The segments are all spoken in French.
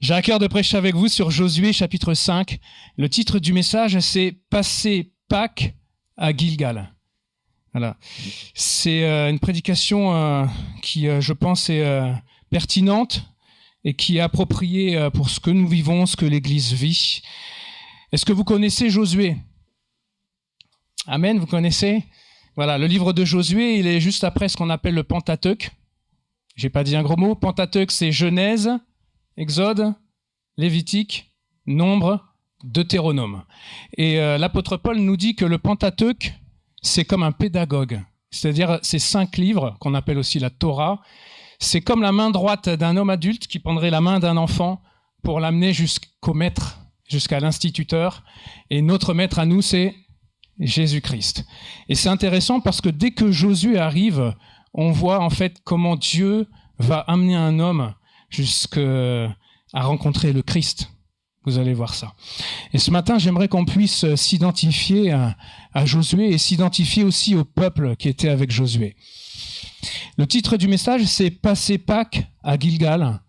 J'ai à cœur de prêcher avec vous sur Josué chapitre 5. Le titre du message, c'est « Passer Pâques à Gilgal ». Voilà. C'est une prédication qui, je pense, est pertinente et qui est appropriée pour ce que nous vivons, ce que l'Église vit. Est-ce que vous connaissez Josué ? Amen, vous connaissez ? Voilà, le livre de Josué, il est juste après ce qu'on appelle le Pentateuque. J'ai pas dit un gros mot. Pentateuque, c'est Genèse, Exode, Lévitique, Nombre, Deutéronome. Et l'apôtre Paul nous dit que le Pentateuque, c'est comme un pédagogue. C'est-à-dire ces 5 livres, qu'on appelle aussi la Torah, c'est comme la main droite d'un homme adulte qui prendrait la main d'un enfant pour l'amener jusqu'au maître, jusqu'à l'instituteur. Et notre maître à nous, c'est Jésus-Christ. Et c'est intéressant parce que dès que Josué arrive, on voit en fait comment Dieu va amener un homme jusqu'à rencontrer le Christ. Vous allez voir ça. Et ce matin, j'aimerais qu'on puisse s'identifier à Josué et s'identifier aussi au peuple qui était avec Josué. Le titre du message, c'est « Passer Pâques à Gilgal ».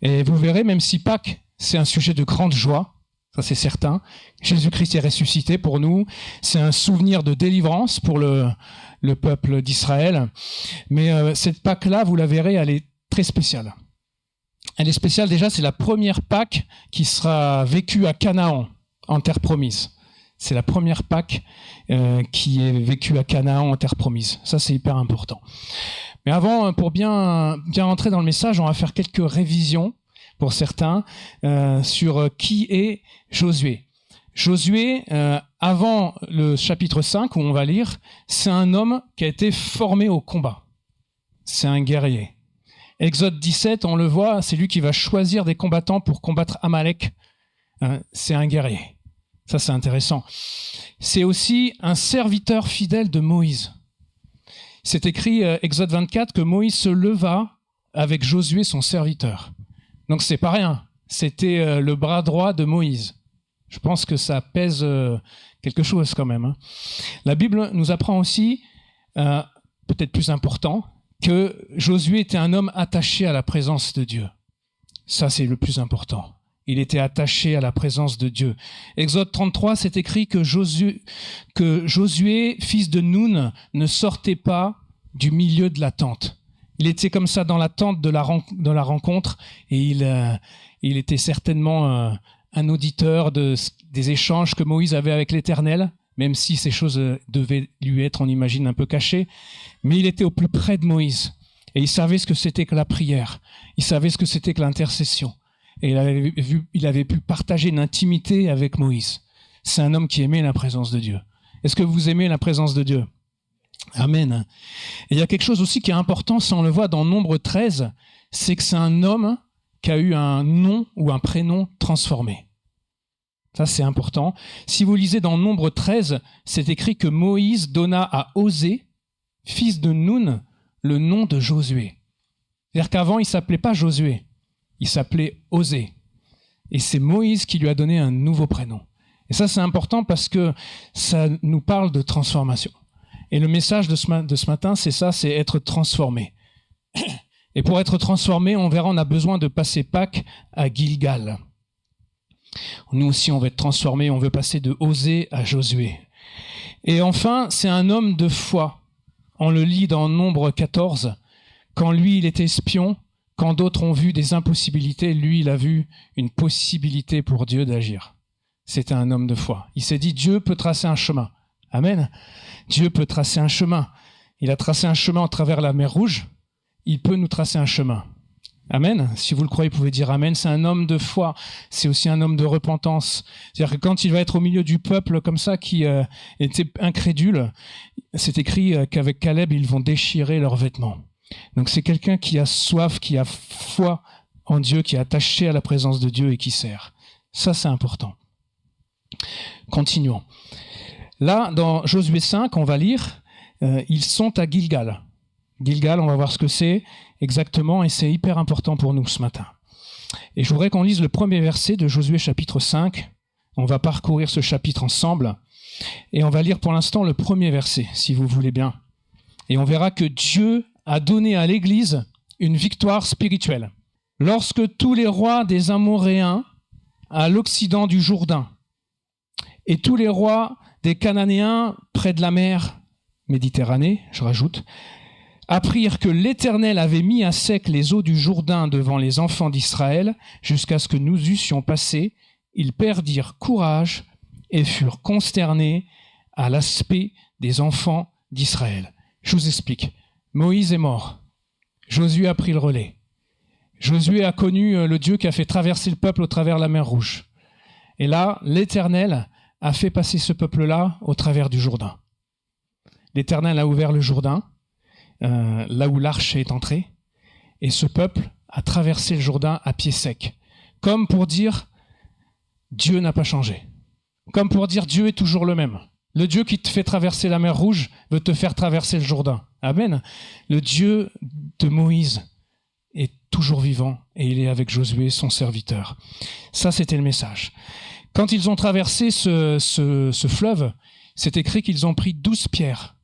Et vous verrez, même si Pâques, c'est un sujet de grande joie, ça c'est certain, Jésus-Christ est ressuscité pour nous, c'est un souvenir de délivrance pour le peuple d'Israël. Mais cette Pâques-là, vous la verrez, elle est très spéciale. Elle est spéciale déjà, c'est la première Pâques qui sera vécue à Canaan, en terre promise. C'est la première Pâques qui est vécue à Canaan, en terre promise. Ça, c'est hyper important. Mais avant, pour bien rentrer dans le message, on va faire quelques révisions, pour certains, sur qui est Josué. Josué, avant le chapitre 5, où on va lire, c'est un homme qui a été formé au combat. C'est un guerrier. Exode 17, on le voit, c'est lui qui va choisir des combattants pour combattre Amalek. C'est un guerrier. Ça, c'est intéressant. C'est aussi un serviteur fidèle de Moïse. C'est écrit, Exode 24, que Moïse se leva avec Josué, son serviteur. Donc, c'est pas rien. C'était le bras droit de Moïse. Je pense que ça pèse quelque chose quand même. La Bible nous apprend aussi, peut-être plus important, que Josué était un homme attaché à la présence de Dieu. Ça, c'est le plus important. Il était attaché à la présence de Dieu. Exode 33, c'est écrit que Josué, fils de Nun, ne sortait pas du milieu de la tente. Il était comme ça dans la tente de la rencontre et il était certainement un auditeur des échanges que Moïse avait avec l'Éternel, même si ces choses devaient lui être, on imagine, un peu cachées. Mais il était au plus près de Moïse. Et il savait ce que c'était que la prière. Il savait ce que c'était que l'intercession. Et il avait pu partager une intimité avec Moïse. C'est un homme qui aimait la présence de Dieu. Est-ce que vous aimez la présence de Dieu ? Amen. Et il y a quelque chose aussi qui est important, ça on le voit dans Nombre 13, c'est que c'est un homme qui a eu un nom ou un prénom transformé. Ça, c'est important. Si vous lisez dans Nombre 13, c'est écrit que Moïse donna à Osée, fils de Nun, le nom de Josué. C'est-à-dire qu'avant, il ne s'appelait pas Josué, il s'appelait Osée. Et c'est Moïse qui lui a donné un nouveau prénom. Et ça, c'est important parce que ça nous parle de transformation. Et le message de ce matin, c'est ça, c'est être transformé. Et pour être transformé, on verra, on a besoin de passer Pâques à Gilgal. Nous aussi, on veut être transformés, on veut passer de Osée à Josué. Et enfin, c'est un homme de foi. On le lit dans Nombre 14. Quand lui, il était espion, quand d'autres ont vu des impossibilités, lui, il a vu une possibilité pour Dieu d'agir. C'était un homme de foi. Il s'est dit, Dieu peut tracer un chemin. Amen. Dieu peut tracer un chemin. Il a tracé un chemin à travers la mer Rouge. Il peut nous tracer un chemin. Amen. Si vous le croyez, vous pouvez dire Amen. C'est un homme de foi. C'est aussi un homme de repentance. C'est-à-dire que quand il va être au milieu du peuple comme ça qui était incrédule, c'est écrit qu'avec Caleb, ils vont déchirer leurs vêtements. Donc c'est quelqu'un qui a soif, qui a foi en Dieu, qui est attaché à la présence de Dieu et qui sert. Ça, c'est important. Continuons. Là, dans Josué 5, on va lire, ils sont à Gilgal. Gilgal, on va voir ce que c'est exactement, et c'est hyper important pour nous ce matin. Et je voudrais qu'on lise le premier verset de Josué chapitre 5. On va parcourir ce chapitre ensemble. Et on va lire pour l'instant le premier verset, si vous voulez bien. Et on verra que Dieu a donné à l'Église une victoire spirituelle. Lorsque tous les rois des Amoréens à l'occident du Jourdain et tous les rois des Cananéens près de la mer Méditerranée, je rajoute, apprirent que l'Éternel avait mis à sec les eaux du Jourdain devant les enfants d'Israël jusqu'à ce que nous eussions passé, ils perdirent courage et furent consternés à l'aspect des enfants d'Israël. Je vous explique. Moïse est mort. Josué a pris le relais. Josué a connu le Dieu qui a fait traverser le peuple au travers de la mer Rouge. Et là, l'Éternel a fait passer ce peuple-là au travers du Jourdain. L'Éternel a ouvert le Jourdain, là où l'arche est entrée, et ce peuple a traversé le Jourdain à pied sec. Comme pour dire, Dieu n'a pas changé. Comme pour dire, Dieu est toujours le même. Le Dieu qui te fait traverser la mer Rouge veut te faire traverser le Jourdain. Amen. Le Dieu de Moïse est toujours vivant et il est avec Josué, son serviteur. Ça, c'était le message. Quand ils ont traversé ce fleuve, c'est écrit qu'ils ont pris 12 pierres,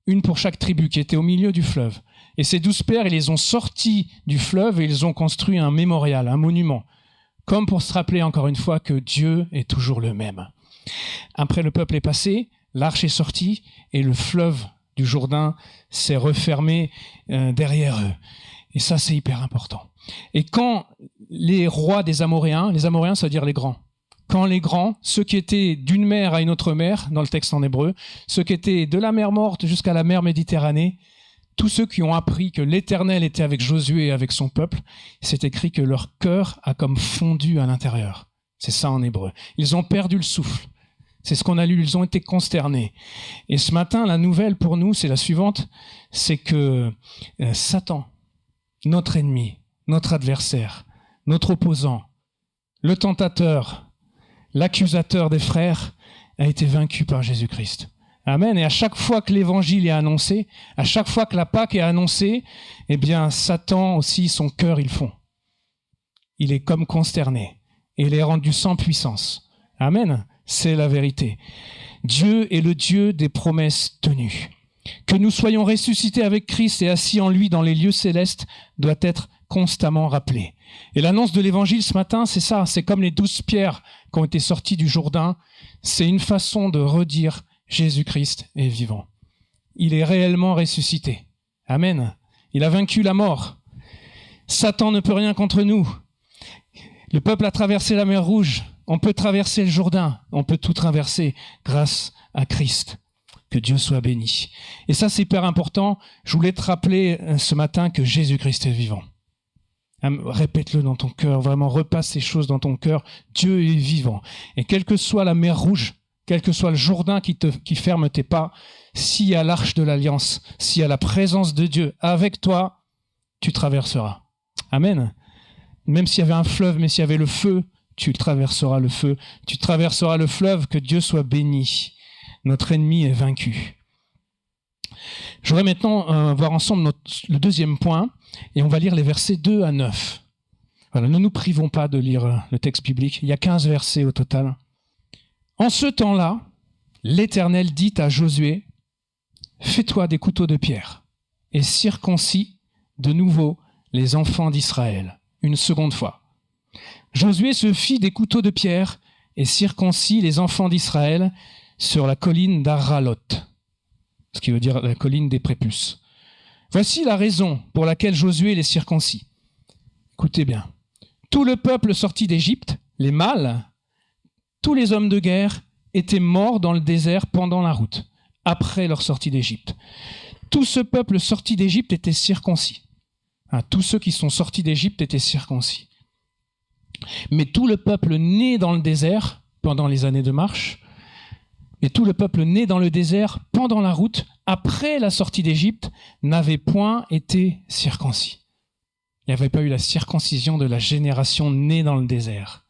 une pour chaque tribu qui était au milieu du fleuve. Et ces 12 pierres, ils les ont sorties du fleuve et ils ont construit un mémorial, un monument, comme pour se rappeler encore une fois que Dieu est toujours le même. Après, le peuple est passé, l'arche est sortie et le fleuve du Jourdain s'est refermé derrière eux. Et ça, c'est hyper important. Et quand les rois des Amoréens, ça veut dire les grands, quand les grands, ceux qui étaient d'une mer à une autre mer, dans le texte en hébreu, ceux qui étaient de la mer Morte jusqu'à la mer Méditerranée, tous ceux qui ont appris que l'Éternel était avec Josué et avec son peuple, c'est écrit que leur cœur a comme fondu à l'intérieur. C'est ça en hébreu. Ils ont perdu le souffle. C'est ce qu'on a lu, ils ont été consternés. Et ce matin, la nouvelle pour nous, c'est la suivante, c'est que Satan, notre ennemi, notre adversaire, notre opposant, le tentateur, l'accusateur des frères, a été vaincu par Jésus-Christ. Amen. Et à chaque fois que l'évangile est annoncé, à chaque fois que la Pâque est annoncée, eh bien, Satan aussi, son cœur, il fond. Il est comme consterné. Et il est rendu sans puissance. Amen. C'est la vérité. Dieu est le Dieu des promesses tenues. Que nous soyons ressuscités avec Christ et assis en lui dans les lieux célestes doit être constamment rappelé. Et l'annonce de l'évangile ce matin, c'est ça. C'est comme les 12 pierres qui ont été sorties du Jourdain. C'est une façon de redire Jésus-Christ est vivant. Il est réellement ressuscité. Amen. Il a vaincu la mort. Satan ne peut rien contre nous. Le peuple a traversé la mer Rouge. On peut traverser le Jourdain. On peut tout traverser grâce à Christ. Que Dieu soit béni. Et ça, c'est hyper important. Je voulais te rappeler ce matin que Jésus-Christ est vivant. Répète-le dans ton cœur. Vraiment, repasse ces choses dans ton cœur. Dieu est vivant. Et quelle que soit la mer Rouge, quel que soit le Jourdain qui ferme tes pas, s'il y a l'arche de l'Alliance, s'il y a la présence de Dieu avec toi, tu traverseras. Amen. Même s'il y avait un fleuve, mais s'il y avait le feu, tu traverseras le feu. Tu traverseras le fleuve, que Dieu soit béni. Notre ennemi est vaincu. Je voudrais maintenant voir ensemble le deuxième point, et on va lire les versets 2 à 9. Voilà, ne nous privons pas de lire le texte biblique. Il y a 15 versets au total. En ce temps-là, l'Éternel dit à Josué, « Fais-toi des couteaux de pierre et circoncis de nouveau les enfants d'Israël. » Une seconde fois. Josué se fit des couteaux de pierre et circoncis les enfants d'Israël sur la colline d'Aralot, ce qui veut dire la colline des prépuces. Voici la raison pour laquelle Josué les circoncis. Écoutez bien. Tout le peuple sorti d'Égypte, les mâles, tous les hommes de guerre étaient morts dans le désert pendant la route, après leur sortie d'Égypte. Tout ce peuple sorti d'Égypte était circoncis. Tous ceux qui sont sortis d'Égypte étaient circoncis. Mais tout le peuple né dans le désert, pendant les années de marche, et tout le peuple né dans le désert, pendant la route, après la sortie d'Égypte, n'avait point été circoncis. Il n'y avait pas eu la circoncision de la génération née dans le désert.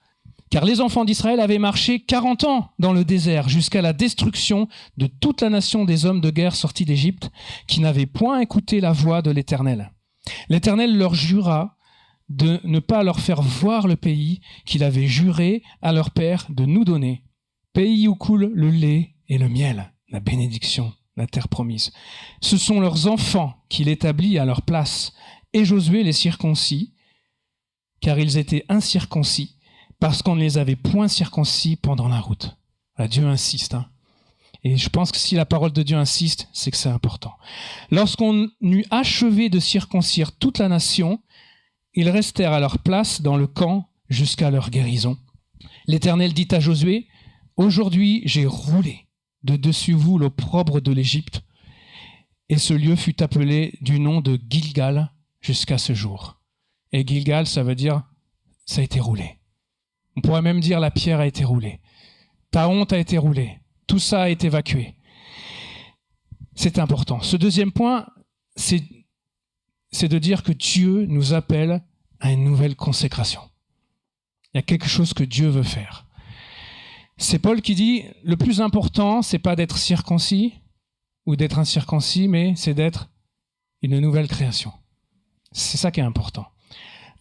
Car les enfants d'Israël avaient marché 40 ans dans le désert, jusqu'à la destruction de toute la nation des hommes de guerre sortis d'Égypte, qui n'avaient point écouté la voix de l'Éternel. L'Éternel leur jura de ne pas leur faire voir le pays qu'il avait juré à leur père de nous donner, pays où coule le lait et le miel, la bénédiction, la terre promise. Ce sont leurs enfants qu'il établit à leur place, et Josué les circoncis, car ils étaient incirconcis, parce qu'on ne les avait point circoncis pendant la route. Voilà, Dieu insiste. Et je pense que si la parole de Dieu insiste, c'est que c'est important. Lorsqu'on eut achevé de circoncire toute la nation, ils restèrent à leur place dans le camp jusqu'à leur guérison. L'Éternel dit à Josué, « Aujourd'hui, j'ai roulé de dessus vous l'opprobre de l'Égypte. » Et ce lieu fut appelé du nom de Gilgal jusqu'à ce jour. Et Gilgal, ça veut dire, ça a été roulé. On pourrait même dire, la pierre a été roulée. Ta honte a été roulée. Tout ça a été évacué. C'est important. Ce deuxième point, c'est de dire que Dieu nous appelle à une nouvelle consécration. Il y a quelque chose que Dieu veut faire. C'est Paul qui dit, le plus important, c'est pas d'être circoncis ou d'être incirconcis, mais c'est d'être une nouvelle création. C'est ça qui est important.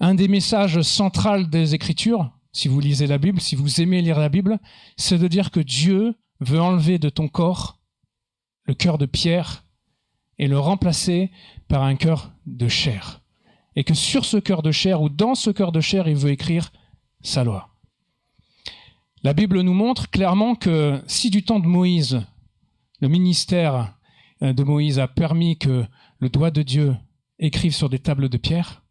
Un des messages centraux des Écritures, si vous lisez la Bible, si vous aimez lire la Bible, c'est de dire que Dieu veut enlever de ton corps le cœur de pierre et le remplacer par un cœur de chair. Et que sur ce cœur de chair, ou dans ce cœur de chair, il veut écrire sa loi. La Bible nous montre clairement que si du temps de Moïse, le ministère de Moïse a permis que le doigt de Dieu écrive sur des tables de pierre,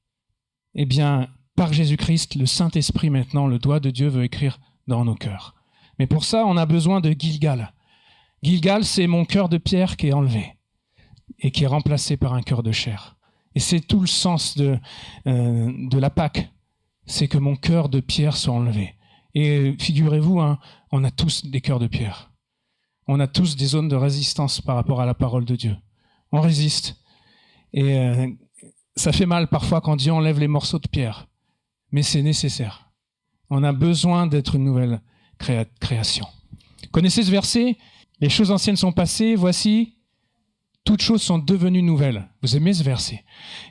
eh bien, par Jésus-Christ, le Saint-Esprit maintenant, le doigt de Dieu veut écrire dans nos cœurs. Mais pour ça, on a besoin de Gilgal. Gilgal, c'est mon cœur de pierre qui est enlevé et qui est remplacé par un cœur de chair. Et c'est tout le sens de la Pâque, c'est que mon cœur de pierre soit enlevé. Et figurez-vous, on a tous des cœurs de pierre. On a tous des zones de résistance par rapport à la parole de Dieu. On résiste. Et ça fait mal parfois quand Dieu enlève les morceaux de pierre. Mais c'est nécessaire. On a besoin d'être une nouvelle création. Connaissez ce verset? Les choses anciennes sont passées, voici, toutes choses sont devenues nouvelles. Vous aimez ce verset?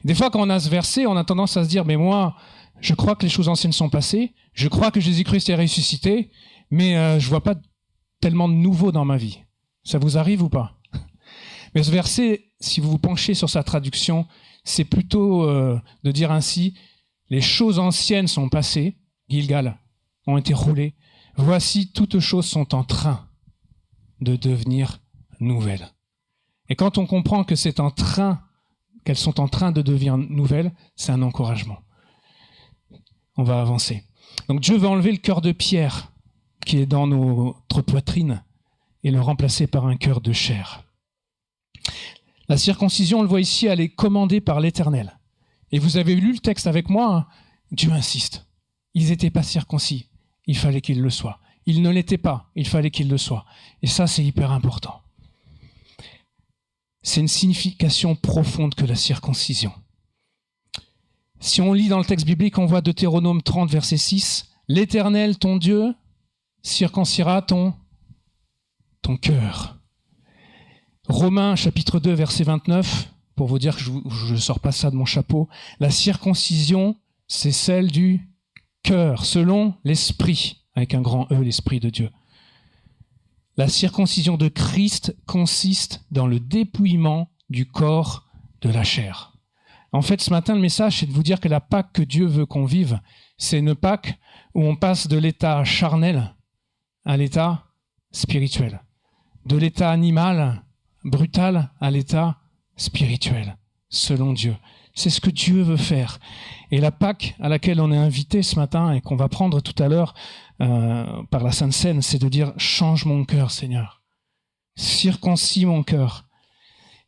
Des fois, quand on a ce verset, on a tendance à se dire, mais moi, je crois que les choses anciennes sont passées, je crois que Jésus-Christ est ressuscité, mais je vois pas tellement de nouveau dans ma vie. Ça vous arrive ou pas? Mais ce verset, si vous vous penchez sur sa traduction, c'est plutôt de dire ainsi, les choses anciennes sont passées, Gilgal, ont été roulées, voici toutes choses sont en train de devenir nouvelles. Et quand on comprend que c'est en train, qu'elles sont en train de devenir nouvelles, c'est un encouragement. On va avancer. Donc Dieu va enlever le cœur de pierre qui est dans notre poitrine et le remplacer par un cœur de chair. La circoncision, on le voit ici, elle est commandée par l'Éternel. Et vous avez lu le texte avec moi, Dieu insiste. Ils n'étaient pas circoncis, il fallait qu'ils le soient. Ils ne l'étaient pas, il fallait qu'ils le soient. Et ça, c'est hyper important. C'est une signification profonde que la circoncision. Si on lit dans le texte biblique, on voit Deutéronome 30, verset 6, « L'Éternel, ton Dieu, circoncira ton cœur. » Romains, chapitre 2, verset 29, pour vous dire que je ne sors pas ça de mon chapeau, la circoncision, c'est celle du cœur, selon l'esprit, avec un grand E, l'esprit de Dieu. La circoncision de Christ consiste dans le dépouillement du corps de la chair. En fait, ce matin, le message, c'est de vous dire que la Pâque que Dieu veut qu'on vive, c'est une Pâque où on passe de l'état charnel à l'état spirituel, de l'état animal, brutal, à l'état spirituel, selon Dieu. C'est ce que Dieu veut faire. Et la Pâque à laquelle on est invité ce matin et qu'on va prendre tout à l'heure par la Sainte Seine, c'est de dire « Change mon cœur, Seigneur. Circoncis mon cœur. »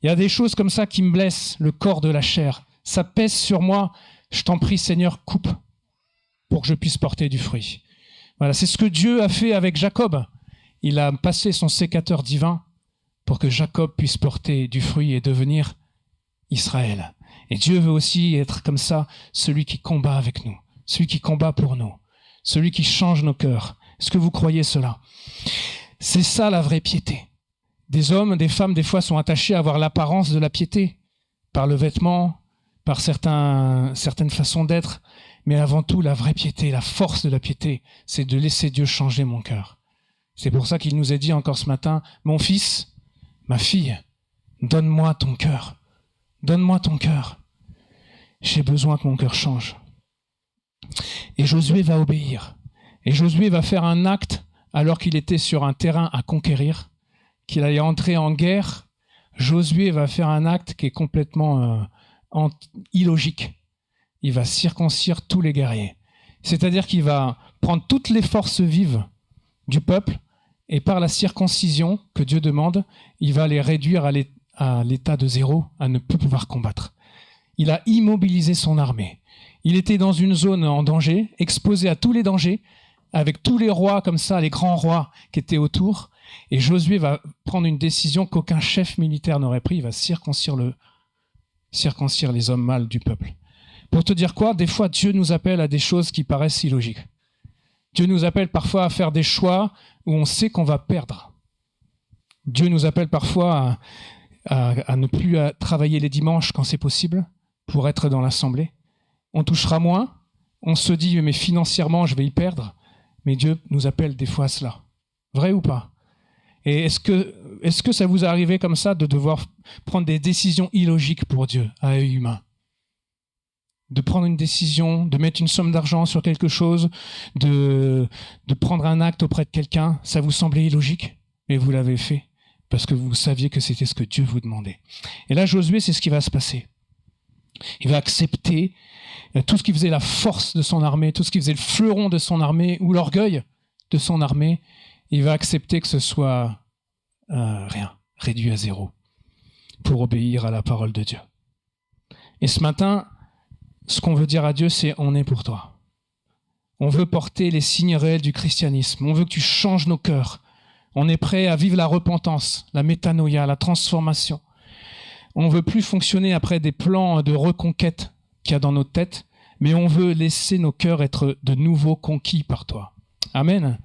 Il y a des choses comme ça qui me blessent, le corps de la chair. Ça pèse sur moi. Je t'en prie, Seigneur, coupe pour que je puisse porter du fruit. Voilà, c'est ce que Dieu a fait avec Jacob. Il a passé son sécateur divin pour que Jacob puisse porter du fruit et devenir Israël. Et Dieu veut aussi être comme ça, celui qui combat avec nous, celui qui combat pour nous, celui qui change nos cœurs. Est-ce que vous croyez cela? C'est ça la vraie piété. Des hommes, des femmes, des fois, sont attachés à avoir l'apparence de la piété, par le vêtement, par certaines façons d'être, mais avant tout, la vraie piété, la force de la piété, c'est de laisser Dieu changer mon cœur. C'est pour ça qu'il nous a dit encore ce matin, mon fils, ma fille, donne-moi ton cœur. Donne-moi ton cœur. J'ai besoin que mon cœur change. Et Josué va obéir. Et Josué va faire un acte alors qu'il était sur un terrain à conquérir, qu'il allait entrer en guerre. Josué va faire un acte qui est complètement illogique. Il va circoncire tous les guerriers. C'est-à-dire qu'il va prendre toutes les forces vives du peuple et par la circoncision que Dieu demande, il va les réduire à l'état de zéro, à ne plus pouvoir combattre. Il a immobilisé son armée. Il était dans une zone en danger, exposé à tous les dangers, avec tous les rois comme ça, les grands rois qui étaient autour. Et Josué va prendre une décision qu'aucun chef militaire n'aurait pris. Il va circoncire les hommes mâles du peuple. Pour te dire quoi, des fois, Dieu nous appelle à des choses qui paraissent illogiques. Dieu nous appelle parfois à faire des choix où on sait qu'on va perdre. Dieu nous appelle parfois à ne plus travailler les dimanches quand c'est possible pour être dans l'assemblée. On touchera moins, on se dit mais financièrement je vais y perdre, mais Dieu nous appelle des fois à cela. Vrai ou pas? Et est-ce que ça vous est arrivé comme ça de devoir prendre des décisions illogiques pour Dieu à œil humain? De prendre une décision, de mettre une somme d'argent sur quelque chose, de prendre un acte auprès de quelqu'un, ça vous semblait illogique, mais vous l'avez fait parce que vous saviez que c'était ce que Dieu vous demandait. Et là, Josué, c'est ce qui va se passer. Il va accepter tout ce qui faisait la force de son armée, tout ce qui faisait le fleuron de son armée ou l'orgueil de son armée. Il va accepter que ce soit rien, réduit à zéro, pour obéir à la parole de Dieu. Et ce matin, ce qu'on veut dire à Dieu, c'est « on est pour toi ». On veut porter les signes réels du christianisme. On veut que tu changes nos cœurs. On est prêt à vivre la repentance, la métanoïa, la transformation. On ne veut plus fonctionner après des plans de reconquête qu'il y a dans nos têtes, mais on veut laisser nos cœurs être de nouveau conquis par toi. Amen.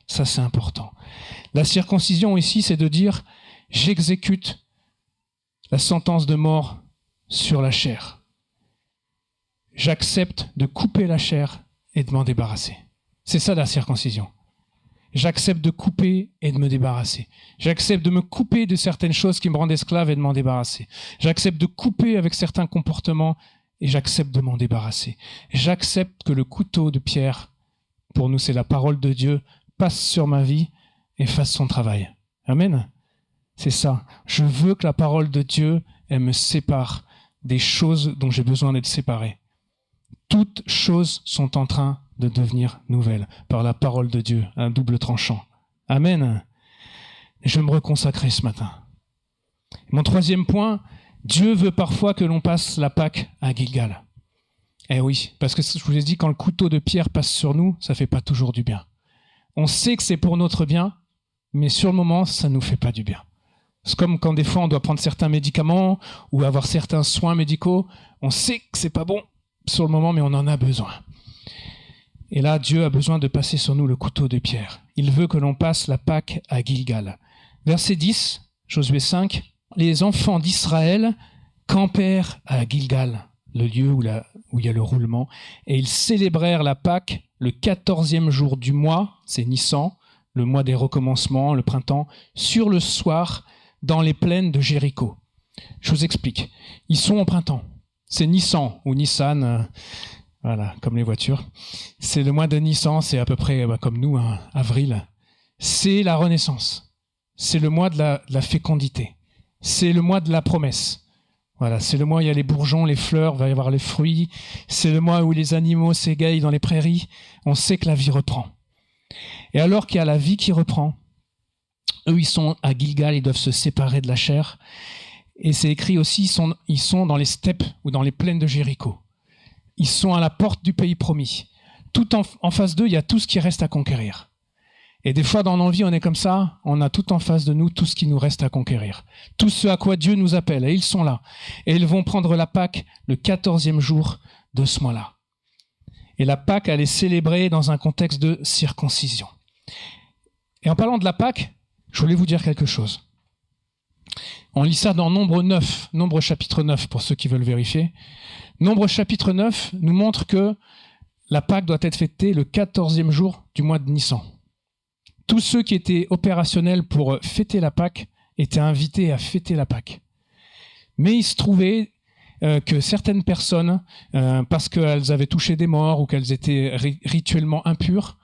Ça, c'est important. La circoncision ici, c'est de dire « j'exécute la sentence de mort sur la chair ». J'accepte de couper la chair et de m'en débarrasser. C'est ça la circoncision. J'accepte de couper et de me débarrasser. J'accepte de me couper de certaines choses qui me rendent esclave et de m'en débarrasser. J'accepte de couper avec certains comportements et j'accepte de m'en débarrasser. J'accepte que le couteau de pierre, pour nous c'est la parole de Dieu, passe sur ma vie et fasse son travail. Amen. C'est ça. Je veux que la parole de Dieu, elle me sépare des choses dont j'ai besoin d'être séparé. Toutes choses sont en train de devenir nouvelles par la parole de Dieu, un double tranchant. Amen. Je vais me reconsacrer ce matin. Mon troisième point, Dieu veut parfois que l'on passe la Pâque à Gilgal. Eh oui, parce que je vous ai dit, quand le couteau de pierre passe sur nous, ça ne fait pas toujours du bien. On sait que c'est pour notre bien, mais sur le moment, ça ne nous fait pas du bien. C'est comme quand des fois on doit prendre certains médicaments ou avoir certains soins médicaux. On sait que c'est pas bon sur le moment, mais on en a besoin. Et là, Dieu a besoin de passer sur nous le couteau de pierre. Il veut que l'on passe la Pâque à Gilgal. Verset 10, Josué 5, les enfants d'Israël campèrent à Gilgal, le lieu où il y a le roulement, et ils célébrèrent la Pâque le 14e jour du mois, c'est Nissan, le mois des recommencements, le printemps, sur le soir, dans les plaines de Jéricho. Je vous explique. Ils sont au printemps. C'est Nissan ou Nissan, voilà, comme les voitures. C'est le mois de Nissan, c'est à peu près comme nous, hein, avril. C'est la renaissance. C'est le mois de la fécondité. C'est le mois de la promesse. Voilà, c'est le mois où il y a les bourgeons, les fleurs, il va y avoir les fruits. C'est le mois où les animaux s'égayent dans les prairies. On sait que la vie reprend. Et alors qu'il y a la vie qui reprend, eux, ils sont à Gilgal, ils doivent se séparer de la chair. Et c'est écrit aussi, ils sont dans les steppes ou dans les plaines de Jéricho. Ils sont à la porte du pays promis. Tout en face d'eux, il y a tout ce qui reste à conquérir. Et des fois, dans nos vies, on est comme ça, on a tout en face de nous, tout ce qui nous reste à conquérir. Tout ce à quoi Dieu nous appelle, et ils sont là. Et ils vont prendre la Pâque le 14e jour de ce mois-là. Et la Pâque, elle est célébrée dans un contexte de circoncision. Et en parlant de la Pâque, je voulais vous dire quelque chose. On lit ça dans Nombre 9, Nombre chapitre 9 pour ceux qui veulent vérifier. Nombre chapitre 9 nous montre que la Pâque doit être fêtée le 14e jour du mois de Nissan. Tous ceux qui étaient opérationnels pour fêter la Pâque étaient invités à fêter la Pâque. Mais il se trouvait que certaines personnes, parce qu'elles avaient touché des morts ou qu'elles étaient rituellement impures,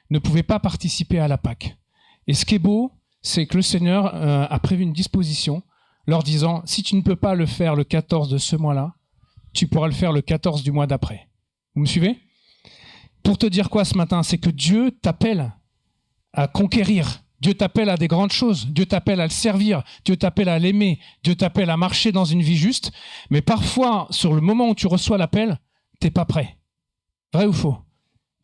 ne pouvaient pas participer à la Pâque. Et ce qui est beau, c'est que le Seigneur a prévu une disposition leur disant, si tu ne peux pas le faire le 14 de ce mois-là, tu pourras le faire le 14 du mois d'après. Vous me suivez ? Pour te dire quoi ce matin ? C'est que Dieu t'appelle à conquérir. Dieu t'appelle à des grandes choses. Dieu t'appelle à le servir. Dieu t'appelle à l'aimer. Dieu t'appelle à marcher dans une vie juste. Mais parfois, sur le moment où tu reçois l'appel, t'es pas prêt. Vrai ou faux ?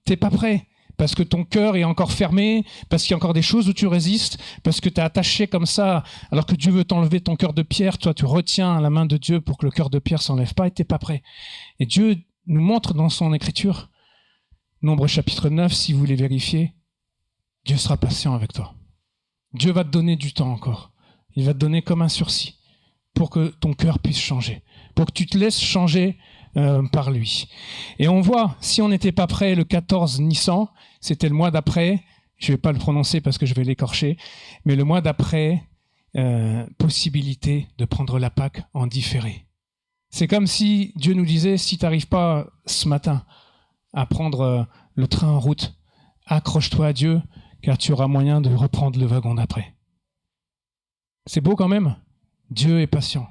T'es pas prêt. Parce que ton cœur est encore fermé, parce qu'il y a encore des choses où tu résistes, parce que tu es attaché comme ça, alors que Dieu veut t'enlever ton cœur de pierre, toi tu retiens la main de Dieu pour que le cœur de pierre s'enlève pas et t'es pas prêt. Et Dieu nous montre dans son écriture, Nombre chapitre 9, si vous voulez vérifier, Dieu sera patient avec toi. Dieu va te donner du temps encore. Il va te donner comme un sursis pour que ton cœur puisse changer, pour que tu te laisses changer par lui. Et on voit, si on n'était pas prêt le 14 Nissan, c'était le mois d'après, je ne vais pas le prononcer parce que je vais l'écorcher, mais le mois d'après, possibilité de prendre la Pâque en différé. C'est comme si Dieu nous disait, si tu n'arrives pas ce matin à prendre le train en route, accroche-toi à Dieu, car tu auras moyen de reprendre le wagon d'après. C'est beau quand même. Dieu est patient.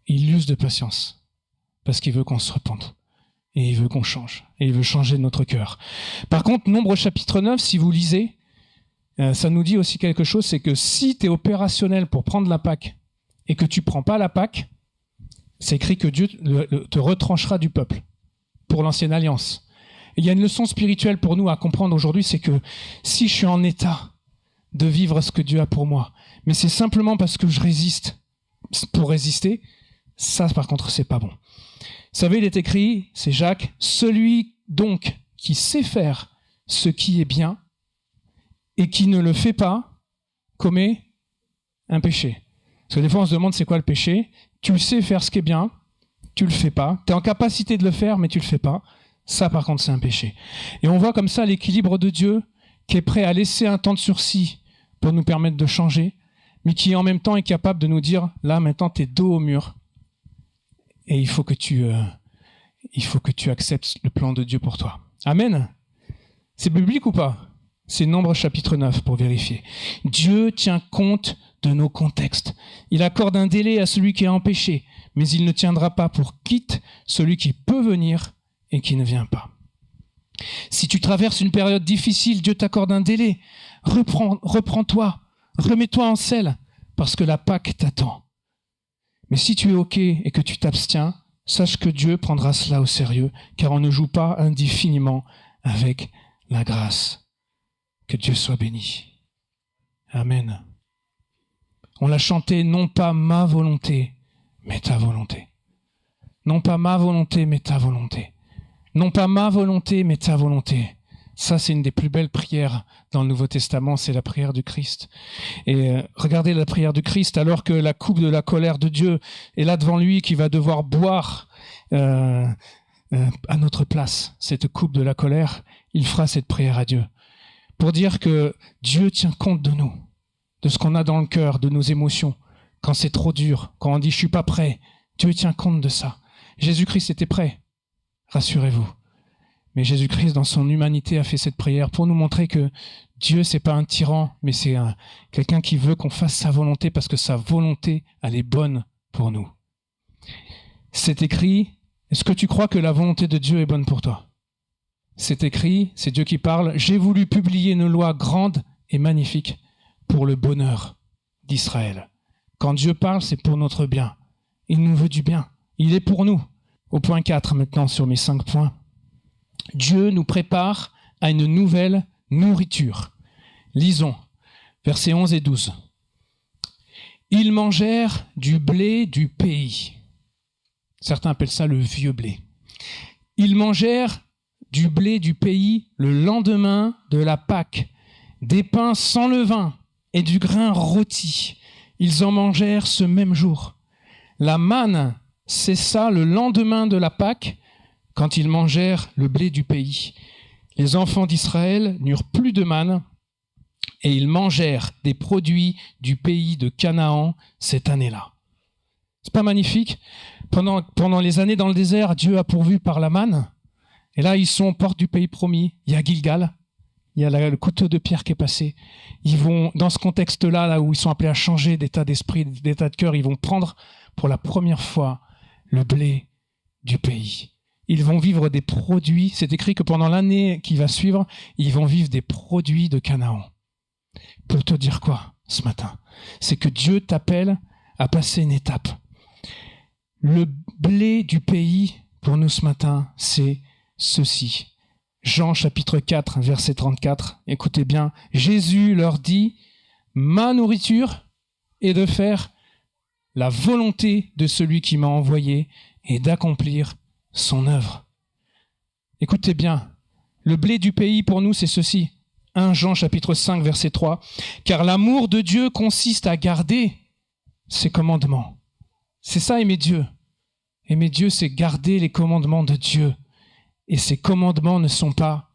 Il use de patience. Parce qu'il veut qu'on se repente. Et il veut qu'on change. Et il veut changer notre cœur. Par contre, Nombre chapitre 9, si vous lisez, ça nous dit aussi quelque chose, c'est que si tu es opérationnel pour prendre la Pâque et que tu ne prends pas la Pâque, c'est écrit que Dieu te retranchera du peuple pour l'ancienne alliance. Et il y a une leçon spirituelle pour nous à comprendre aujourd'hui, c'est que si je suis en état de vivre ce que Dieu a pour moi, mais c'est simplement parce que je résiste pour résister, ça par contre c'est pas bon. Vous savez, il est écrit, c'est Jacques, celui donc qui sait faire ce qui est bien et qui ne le fait pas commet un péché. Parce que des fois on se demande c'est quoi le péché. Tu sais faire ce qui est bien, tu le fais pas. Tu es en capacité de le faire mais tu le fais pas. Ça par contre c'est un péché. Et on voit comme ça l'équilibre de Dieu qui est prêt à laisser un temps de sursis pour nous permettre de changer, mais qui en même temps est capable de nous dire, là maintenant t'es dos au mur. Et il faut que tu acceptes le plan de Dieu pour toi. Amen. C'est biblique ou pas ? C'est Nombre chapitre 9 pour vérifier. Dieu tient compte de nos contextes. Il accorde un délai à celui qui est en péché, mais il ne tiendra pas pour quitte celui qui peut venir et qui ne vient pas. Si tu traverses une période difficile, Dieu t'accorde un délai. Reprends-toi, remets-toi en selle, parce que la Pâque t'attend. Mais si tu es OK et que tu t'abstiens, sache que Dieu prendra cela au sérieux, car on ne joue pas indéfiniment avec la grâce. Que Dieu soit béni. Amen. On l'a chanté, non pas ma volonté, mais ta volonté. Non pas ma volonté, mais ta volonté. Non pas ma volonté, mais ta volonté. Ça, c'est une des plus belles prières dans le Nouveau Testament, c'est la prière du Christ. Et regardez la prière du Christ, alors que la coupe de la colère de Dieu est là devant lui, qui va devoir boire à notre place cette coupe de la colère, il fera cette prière à Dieu. Pour dire que Dieu tient compte de nous, de ce qu'on a dans le cœur, de nos émotions. Quand c'est trop dur, quand on dit « je suis pas prêt », Dieu tient compte de ça. Jésus-Christ était prêt, rassurez-vous. Mais Jésus-Christ, dans son humanité, a fait cette prière pour nous montrer que Dieu, c'est pas un tyran, mais c'est quelqu'un qui veut qu'on fasse sa volonté parce que sa volonté, elle est bonne pour nous. C'est écrit, est-ce que tu crois que la volonté de Dieu est bonne pour toi ? C'est écrit, c'est Dieu qui parle, j'ai voulu publier une loi grande et magnifique pour le bonheur d'Israël. Quand Dieu parle, c'est pour notre bien. Il nous veut du bien. Il est pour nous. Au point 4, maintenant, sur mes 5 points. Dieu nous prépare à une nouvelle nourriture. Lisons, versets 11 et 12. Ils mangèrent du blé du pays. Certains appellent ça le vieux blé. Ils mangèrent du blé du pays le lendemain de la Pâque, des pains sans levain et du grain rôti. Ils en mangèrent ce même jour. La manne cessa le lendemain de la Pâque, quand ils mangèrent le blé du pays. Les enfants d'Israël n'eurent plus de manne, et ils mangèrent des produits du pays de Canaan cette année-là. C'est pas magnifique? Pendant les années dans le désert, Dieu a pourvu par la manne. Et là, ils sont aux portes du pays promis. Il y a Gilgal. Il y a le couteau de pierre qui est passé. Ils vont, dans ce contexte-là, là où ils sont appelés à changer d'état d'esprit, d'état de cœur, ils vont prendre pour la première fois le blé du pays. Ils vont vivre des produits. C'est écrit que pendant l'année qui va suivre, ils vont vivre des produits de Canaan. Pour te dire quoi ce matin? C'est que Dieu t'appelle à passer une étape. Le blé du pays, pour nous ce matin, c'est ceci. Jean chapitre 4, verset 34. Écoutez bien. Jésus leur dit, ma nourriture est de faire la volonté de celui qui m'a envoyé et d'accomplir son œuvre. Écoutez bien. Le blé du pays, pour nous, c'est ceci. 1 Jean chapitre 5, verset 3. Car l'amour de Dieu consiste à garder ses commandements. C'est ça, aimer Dieu. Aimer Dieu, c'est garder les commandements de Dieu. Et ces commandements ne sont pas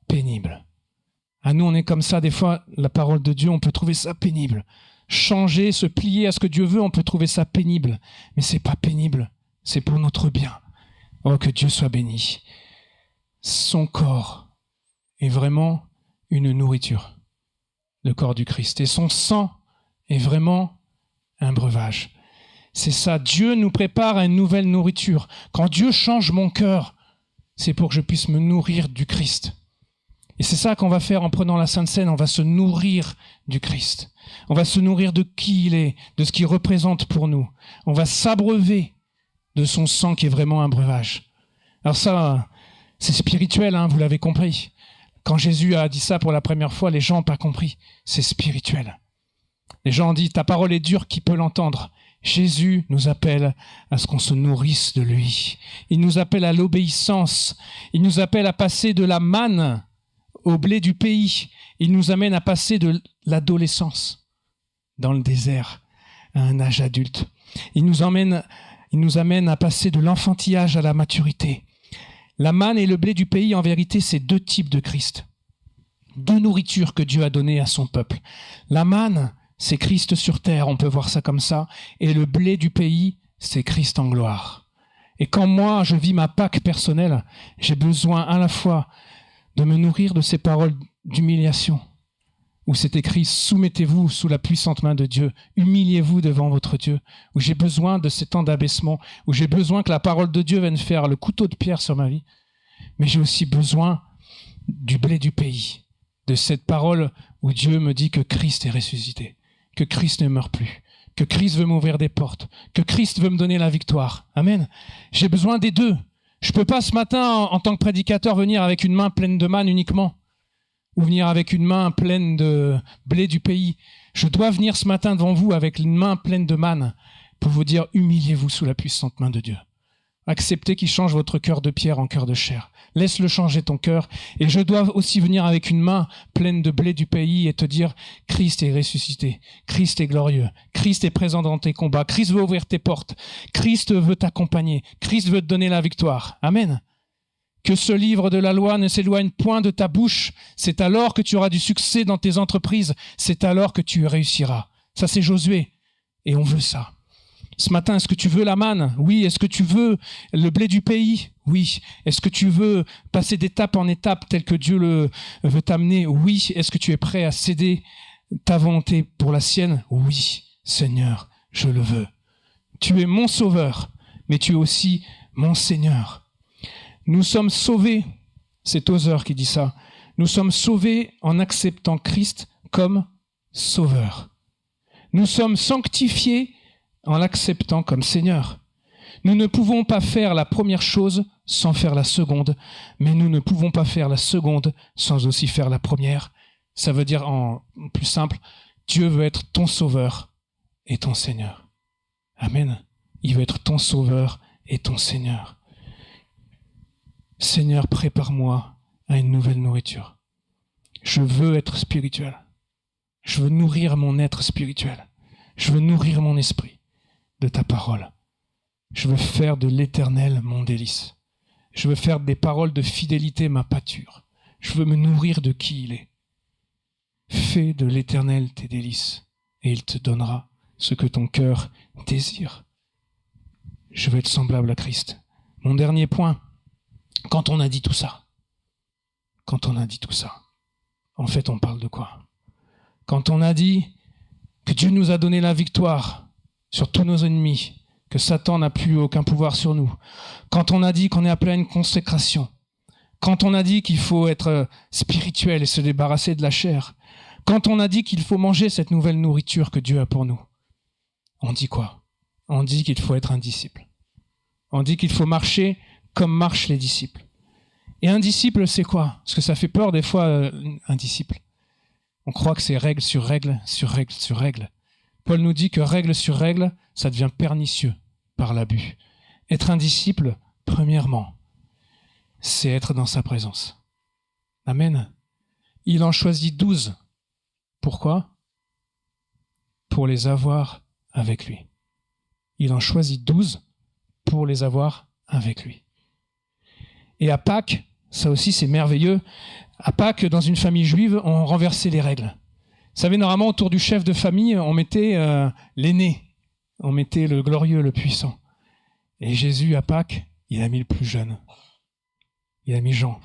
pénibles. À nous, on est comme ça. Des fois, la parole de Dieu, on peut trouver ça pénible. Changer, se plier à ce que Dieu veut, on peut trouver ça pénible. Mais c'est pas pénible. C'est pour notre bien. Oh, que Dieu soit béni. Son corps est vraiment une nourriture. Le corps du Christ. Et son sang est vraiment un breuvage. C'est ça. Dieu nous prépare à une nouvelle nourriture. Quand Dieu change mon cœur, c'est pour que je puisse me nourrir du Christ. Et c'est ça qu'on va faire en prenant la Sainte Seine. On va se nourrir du Christ. On va se nourrir de qui il est, de ce qu'il représente pour nous. On va s'abreuver de son sang qui est vraiment un breuvage. Alors ça, c'est spirituel, hein, vous l'avez compris. Quand Jésus a dit ça pour la première fois, les gens n'ont pas compris. C'est spirituel. Les gens ont dit, ta parole est dure, qui peut l'entendre? Jésus nous appelle à ce qu'on se nourrisse de lui. Il nous appelle à l'obéissance. Il nous appelle à passer de la manne au blé du pays. Il nous amène à passer de l'adolescence dans le désert à un âge adulte. Il nous amène à passer de l'enfantillage à la maturité. La manne et le blé du pays, en vérité, c'est deux types de Christ. Deux nourritures que Dieu a données à son peuple. La manne, c'est Christ sur terre, on peut voir ça comme ça. Et le blé du pays, c'est Christ en gloire. Et quand moi, je vis ma Pâque personnelle, j'ai besoin à la fois de me nourrir de ces paroles d'humiliation, où c'est écrit « Soumettez-vous sous la puissante main de Dieu, humiliez-vous devant votre Dieu », où j'ai besoin de ces temps d'abaissement, où j'ai besoin que la parole de Dieu vienne faire le couteau de pierre sur ma vie. Mais j'ai aussi besoin du blé du pays, de cette parole où Dieu me dit que Christ est ressuscité, que Christ ne meurt plus, que Christ veut m'ouvrir des portes, que Christ veut me donner la victoire. Amen. J'ai besoin des deux. Je peux pas ce matin, en tant que prédicateur, venir avec une main pleine de manne uniquement, ou venir avec une main pleine de blé du pays. Je dois venir ce matin devant vous avec une main pleine de manne pour vous dire, humiliez-vous sous la puissante main de Dieu. Acceptez qu'il change votre cœur de pierre en cœur de chair. Laisse-le changer ton cœur. Et je dois aussi venir avec une main pleine de blé du pays et te dire, Christ est ressuscité. Christ est glorieux. Christ est présent dans tes combats. Christ veut ouvrir tes portes. Christ veut t'accompagner. Christ veut te donner la victoire. Amen. Que ce livre de la loi ne s'éloigne point de ta bouche. C'est alors que tu auras du succès dans tes entreprises. C'est alors que tu réussiras. Ça, c'est Josué. Et on veut ça. Ce matin, est-ce que tu veux la manne? Oui. Est-ce que tu veux le blé du pays? Oui. Est-ce que tu veux passer d'étape en étape tel que Dieu le veut t'amener? Oui. Est-ce que tu es prêt à céder ta volonté pour la sienne? Oui. Seigneur, je le veux. Tu es mon sauveur, mais tu es aussi mon Seigneur. Nous sommes sauvés, c'est Tozer qui dit ça, nous sommes sauvés en acceptant Christ comme sauveur. Nous sommes sanctifiés en l'acceptant comme Seigneur. Nous ne pouvons pas faire la première chose sans faire la seconde, mais nous ne pouvons pas faire la seconde sans aussi faire la première. Ça veut dire en plus simple, Dieu veut être ton sauveur et ton Seigneur. Amen. Il veut être ton sauveur et ton Seigneur. Seigneur, prépare-moi à une nouvelle nourriture. Je veux être spirituel. Je veux nourrir mon être spirituel. Je veux nourrir mon esprit de ta parole. Je veux faire de l'Éternel mon délice. Je veux faire des paroles de fidélité ma pâture. Je veux me nourrir de qui il est. Fais de l'Éternel tes délices, et il te donnera ce que ton cœur désire. Je veux être semblable à Christ. Mon dernier point, quand on a dit tout ça, en fait, on parle de quoi? Quand on a dit que Dieu nous a donné la victoire sur tous nos ennemis, que Satan n'a plus aucun pouvoir sur nous, quand on a dit qu'on est appelé à une consécration, quand on a dit qu'il faut être spirituel et se débarrasser de la chair, quand on a dit qu'il faut manger cette nouvelle nourriture que Dieu a pour nous, on dit quoi? On dit qu'il faut être un disciple. On dit qu'il faut marcher comme marchent les disciples. Et un disciple, c'est quoi? Parce que ça fait peur des fois, un disciple. On croit que c'est règle sur règle, sur règle, sur règle. Paul nous dit que règle sur règle, ça devient pernicieux par l'abus. Être un disciple, premièrement, c'est être dans sa présence. Amen. Il en choisit 12. Pourquoi? Pour les avoir avec lui. Il en choisit 12 pour les avoir avec lui. Et à Pâques, ça aussi c'est merveilleux, à Pâques, dans une famille juive, on renversait les règles. Vous savez, normalement, autour du chef de famille, on mettait l'aîné, on mettait le glorieux, le puissant. Et Jésus, à Pâques, il a mis le plus jeune. Il a mis Jean.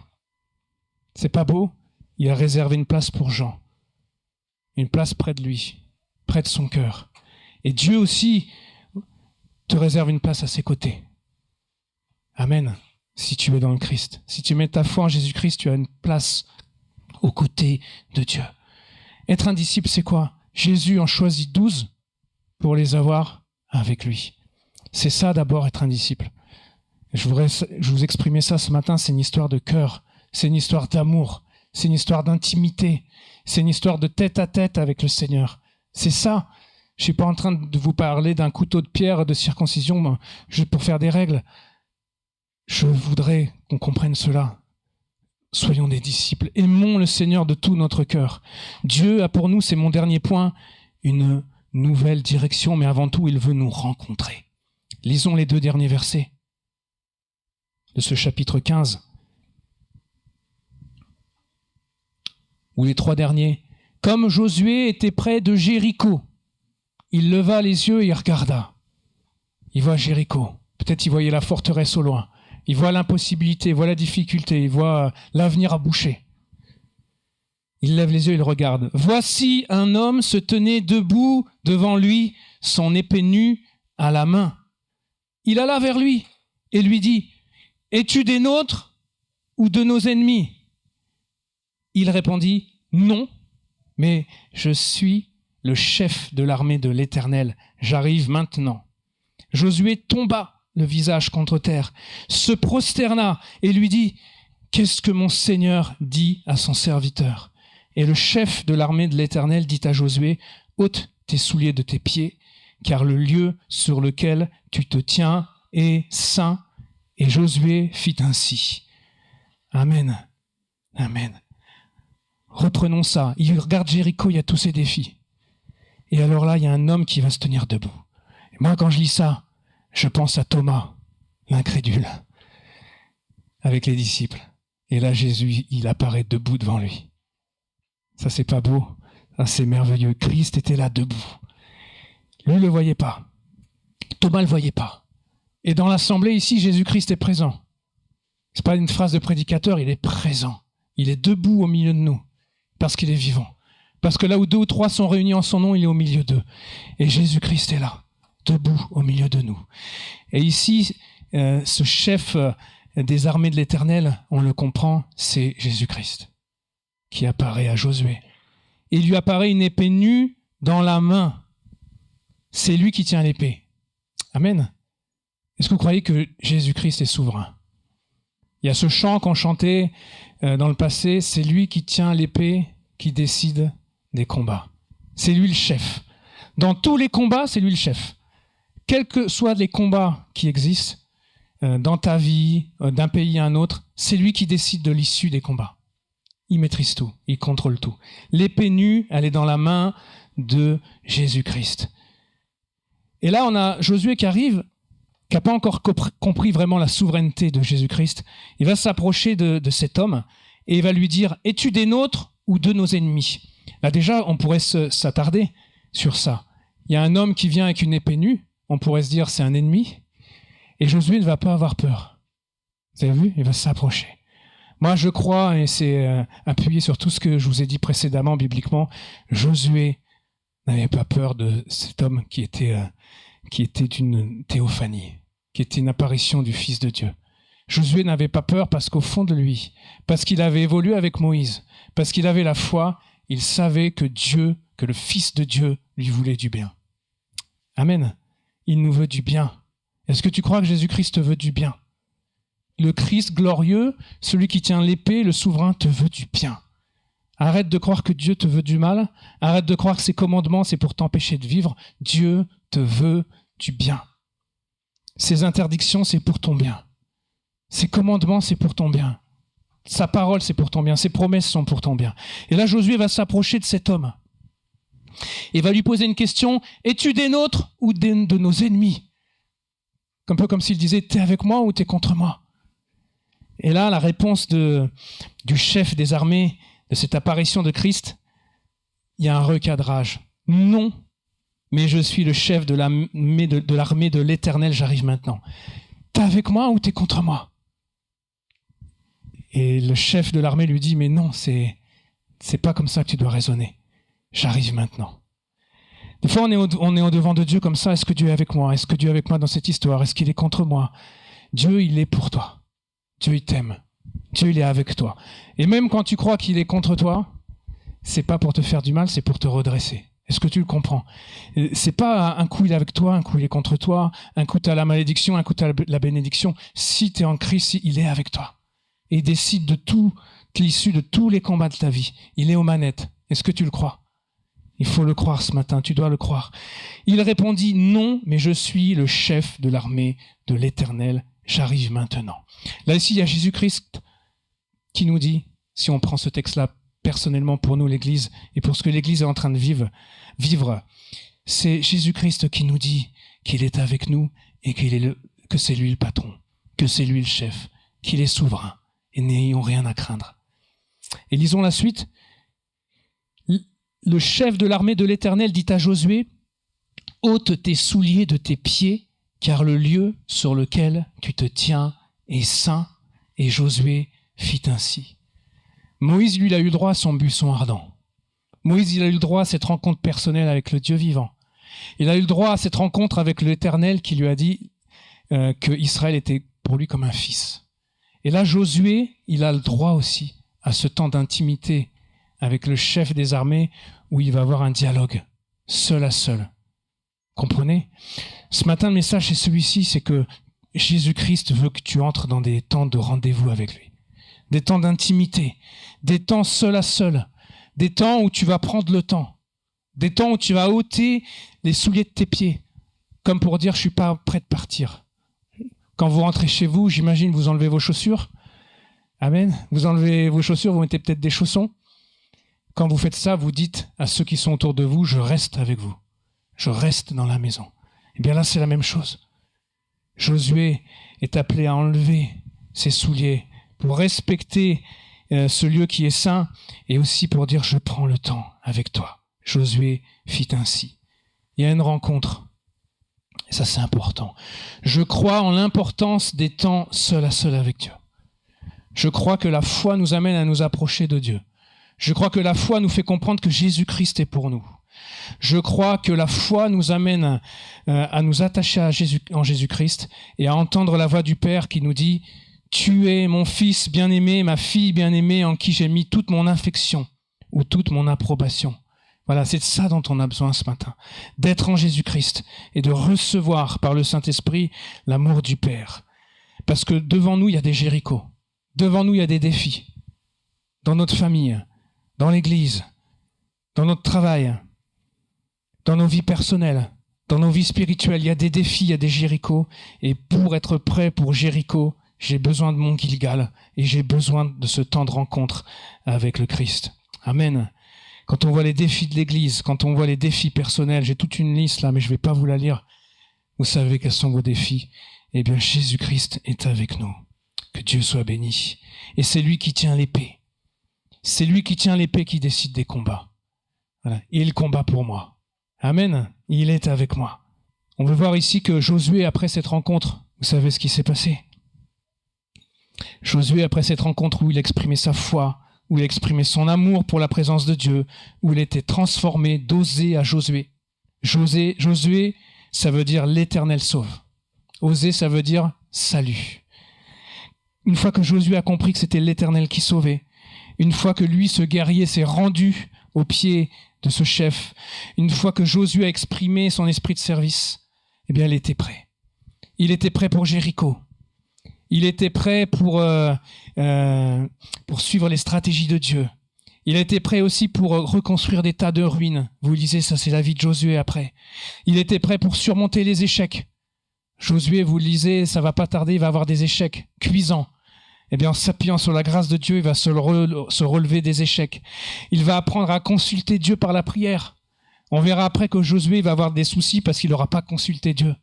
C'est pas beau? Il a réservé une place pour Jean. Une place près de lui, près de son cœur. Et Dieu aussi te réserve une place à ses côtés. Amen. Si tu es dans le Christ, si tu mets ta foi en Jésus-Christ, tu as une place aux côtés de Dieu. Être un disciple, c'est quoi? Jésus en choisit 12 pour les avoir avec lui. C'est ça d'abord être un disciple. Je vous exprimer ça ce matin, c'est une histoire de cœur, c'est une histoire d'amour, c'est une histoire d'intimité, c'est une histoire de tête à tête avec le Seigneur. C'est ça. Je suis pas en train de vous parler d'un couteau de pierre de circoncision juste pour faire des règles. Je voudrais qu'on comprenne cela. Soyons des disciples. Aimons le Seigneur de tout notre cœur. Dieu a pour nous, c'est mon dernier point, une nouvelle direction, mais avant tout, il veut nous rencontrer. Lisons les 2 derniers versets de ce chapitre 15. Ou les 3 derniers. Comme Josué était près de Jéricho, il leva les yeux et il regarda. Il voit Jéricho. Peut-être il voyait la forteresse au loin. Il voit l'impossibilité, il voit la difficulté, il voit l'avenir à boucher. Il lève les yeux, il regarde. Voici un homme se tenait debout devant lui, son épée nue à la main. Il alla vers lui et lui dit, « Es-tu des nôtres ou de nos ennemis ?» Il répondit, « Non, mais je suis le chef de l'armée de l'Éternel. J'arrive maintenant. » Josué tomba le visage contre terre, se prosterna et lui dit, « Qu'est-ce que mon Seigneur dit à son serviteur ?» Et le chef de l'armée de l'Éternel dit à Josué, « Ôte tes souliers de tes pieds, car le lieu sur lequel tu te tiens est saint. » Et Josué fit ainsi. Amen. Amen. Reprenons ça. Il regarde Jéricho, il y a tous ces défis. Et alors là, il y a un homme qui va se tenir debout. Et moi, quand je lis ça, je pense à Thomas, l'incrédule, avec les disciples. Et là, Jésus, il apparaît debout devant lui. Ça, c'est pas beau. Ça, c'est merveilleux. Christ était là, debout. Lui, ne le voyait pas. Thomas ne le voyait pas. Et dans l'assemblée, ici, Jésus-Christ est présent. C'est pas une phrase de prédicateur, il est présent. Il est debout au milieu de nous, parce qu'il est vivant. Parce que là où 2 ou 3 sont réunis en son nom, il est au milieu d'eux. Et Jésus-Christ est là, debout au milieu de nous. Et ici, ce chef des armées de l'Éternel, on le comprend, c'est Jésus-Christ, qui apparaît à Josué. Il lui apparaît une épée nue dans la main. C'est lui qui tient l'épée. Amen. Est-ce que vous croyez que Jésus-Christ est souverain? Il y a ce chant qu'on chantait dans le passé, c'est lui qui tient l'épée, qui décide des combats. C'est lui le chef. Dans tous les combats, c'est lui le chef. Quels que soient les combats qui existent, dans ta vie, d'un pays à un autre, c'est lui qui décide de l'issue des combats. Il maîtrise tout, il contrôle tout. L'épée nue, elle est dans la main de Jésus-Christ. Et là, on a Josué qui arrive, qui n'a pas encore compris vraiment la souveraineté de Jésus-Christ. Il va s'approcher de cet homme et il va lui dire « Es-tu des nôtres ou de nos ennemis ?» Là déjà, on pourrait s'attarder sur ça. Il y a un homme qui vient avec une épée nue, on pourrait se dire c'est un ennemi, et Josué ne va pas avoir peur. Vous avez vu? Il va s'approcher. Moi, je crois, et c'est appuyé sur tout ce que je vous ai dit précédemment bibliquement, Josué n'avait pas peur de cet homme qui était une théophanie, qui était une apparition du Fils de Dieu. Josué n'avait pas peur parce qu'au fond de lui, parce qu'il avait évolué avec Moïse, parce qu'il avait la foi, il savait que Dieu, que le Fils de Dieu lui voulait du bien. Amen. Il nous veut du bien. Est-ce que tu crois que Jésus-Christ te veut du bien? Le Christ glorieux, celui qui tient l'épée, le souverain, te veut du bien. Arrête de croire que Dieu te veut du mal. Arrête de croire que ses commandements, c'est pour t'empêcher de vivre. Dieu te veut du bien. Ses interdictions, c'est pour ton bien. Ses commandements, c'est pour ton bien. Sa parole, c'est pour ton bien. Ses promesses sont pour ton bien. Et là, Josué va s'approcher de cet homme et va lui poser une question. Es-tu des nôtres ou de nos ennemis? Un peu comme s'il disait, t'es avec moi ou t'es contre moi? Et là, la réponse du chef des armées, de cette apparition de Christ, il y a un recadrage. Non, mais je suis le chef de l'armée de l'Éternel, j'arrive maintenant. T'es avec moi ou t'es contre moi? Et le chef de l'armée lui dit, mais non, c'est pas comme ça que tu dois raisonner. J'arrive maintenant. Des fois, on est au devant de Dieu comme ça. Est-ce que Dieu est avec moi? Est-ce que Dieu est avec moi dans cette histoire? Est-ce qu'il est contre moi? Dieu, il est pour toi. Dieu, il t'aime. Dieu, il est avec toi. Et même quand tu crois qu'il est contre toi, c'est pas pour te faire du mal, c'est pour te redresser. Est-ce que tu le comprends? C'est pas un coup il est avec toi, un coup il est contre toi, un coup tu as la malédiction, un coup tu as la bénédiction. Si tu es en Christ, il est avec toi. Et il décide de toute l'issue de tous les combats de ta vie. Il est aux manettes. Est-ce que tu le crois? Il faut le croire ce matin, tu dois le croire. Il répondit, non, mais je suis le chef de l'armée de l'Éternel, j'arrive maintenant. Là ici, il y a Jésus-Christ qui nous dit, si on prend ce texte-là personnellement pour nous, l'Église, et pour ce que l'Église est en train de vivre, c'est Jésus-Christ qui nous dit qu'il est avec nous et que c'est lui le patron, que c'est lui le chef, qu'il est souverain, et n'ayons rien à craindre. Et lisons la suite. Le chef de l'armée de l'Éternel dit à Josué, « ôte tes souliers de tes pieds, car le lieu sur lequel tu te tiens est saint. » Et Josué fit ainsi. Moïse, lui, il a eu droit à son buisson ardent. Moïse, il a eu le droit à cette rencontre personnelle avec le Dieu vivant. Il a eu le droit à cette rencontre avec l'Éternel qui lui a dit que Israël était pour lui comme un fils. Et là, Josué, il a le droit aussi à ce temps d'intimité avec le chef des armées où il va avoir un dialogue, seul à seul. Comprenez? Ce matin, le message, c'est celui-ci, c'est que Jésus-Christ veut que tu entres dans des temps de rendez-vous avec lui. Des temps d'intimité, des temps seul à seul, des temps où tu vas prendre le temps, des temps où tu vas ôter les souliers de tes pieds, comme pour dire, je suis pas prêt de partir. Quand vous rentrez chez vous, j'imagine, vous enlevez vos chaussures. Amen. Vous enlevez vos chaussures, vous mettez peut-être des chaussons. Quand vous faites ça, vous dites à ceux qui sont autour de vous, je reste avec vous. Je reste dans la maison. Eh bien là, c'est la même chose. Josué est appelé à enlever ses souliers pour respecter ce lieu qui est saint et aussi pour dire, je prends le temps avec toi. Josué fit ainsi. Il y a une rencontre. Et ça, c'est important. Je crois en l'importance des temps seul à seul avec Dieu. Je crois que la foi nous amène à nous approcher de Dieu. Je crois que la foi nous fait comprendre que Jésus-Christ est pour nous. Je crois que la foi nous amène à nous attacher en Jésus-Christ et à entendre la voix du Père qui nous dit « Tu es mon fils bien-aimé, ma fille bien-aimée en qui j'ai mis toute mon affection ou toute mon approbation. » Voilà, c'est de ça dont on a besoin ce matin, d'être en Jésus-Christ et de recevoir par le Saint-Esprit l'amour du Père. Parce que devant nous, il y a des Jérichos. Devant nous, il y a des défis. Dans notre famille, dans l'église, dans notre travail, dans nos vies personnelles, dans nos vies spirituelles, il y a des défis, il y a des Jérichos. Et pour être prêt pour Jéricho, j'ai besoin de mon Gilgal et j'ai besoin de ce temps de rencontre avec le Christ. Amen. Quand on voit les défis de l'église, quand on voit les défis personnels, j'ai toute une liste là, mais je ne vais pas vous la lire. vous savez quels sont vos défis. Eh bien, Jésus-Christ est avec nous. Que Dieu soit béni. Et c'est lui qui tient l'épée. C'est lui qui tient l'épée qui décide des combats. Voilà. Il combat pour moi. Amen. Il est avec moi. On veut voir ici que Josué, après cette rencontre, vous savez ce qui s'est passé. Josué, après cette rencontre où il exprimait sa foi, où il exprimait son amour pour la présence de Dieu, où il était transformé d'Osée à Josué. Josué, ça veut dire l'Éternel sauve. Osée, ça veut dire salut. Une fois que Josué a compris que c'était l'Éternel qui sauvait, une fois que lui, ce guerrier, s'est rendu aux pieds de ce chef, une fois que Josué a exprimé son esprit de service, eh bien, il était prêt. Il était prêt pour Jéricho. Il était prêt pour suivre les stratégies de Dieu. Il était prêt aussi pour reconstruire des tas de ruines. Vous lisez, ça c'est la vie de Josué après. Il était prêt pour surmonter les échecs. Josué, vous le lisez, ça va pas tarder, il va avoir des échecs cuisants. Eh bien, en s'appuyant sur la grâce de Dieu, il va se relever des échecs. Il va apprendre à consulter Dieu par la prière. On verra après que Josué va avoir des soucis parce qu'il n'aura pas consulté Dieu.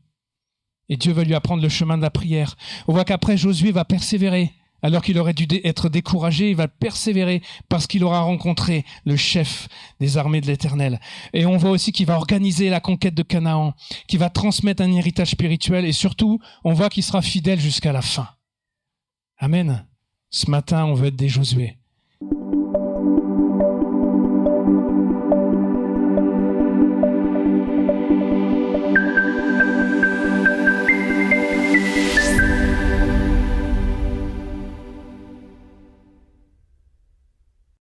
Et Dieu va lui apprendre le chemin de la prière. On voit qu'après, Josué va persévérer. Alors qu'il aurait dû être découragé, il va persévérer parce qu'il aura rencontré le chef des armées de l'Éternel. Et on voit aussi qu'il va organiser la conquête de Canaan, qu'il va transmettre un héritage spirituel et surtout, on voit qu'il sera fidèle jusqu'à la fin. Amen. Ce matin, on veut être des Josué.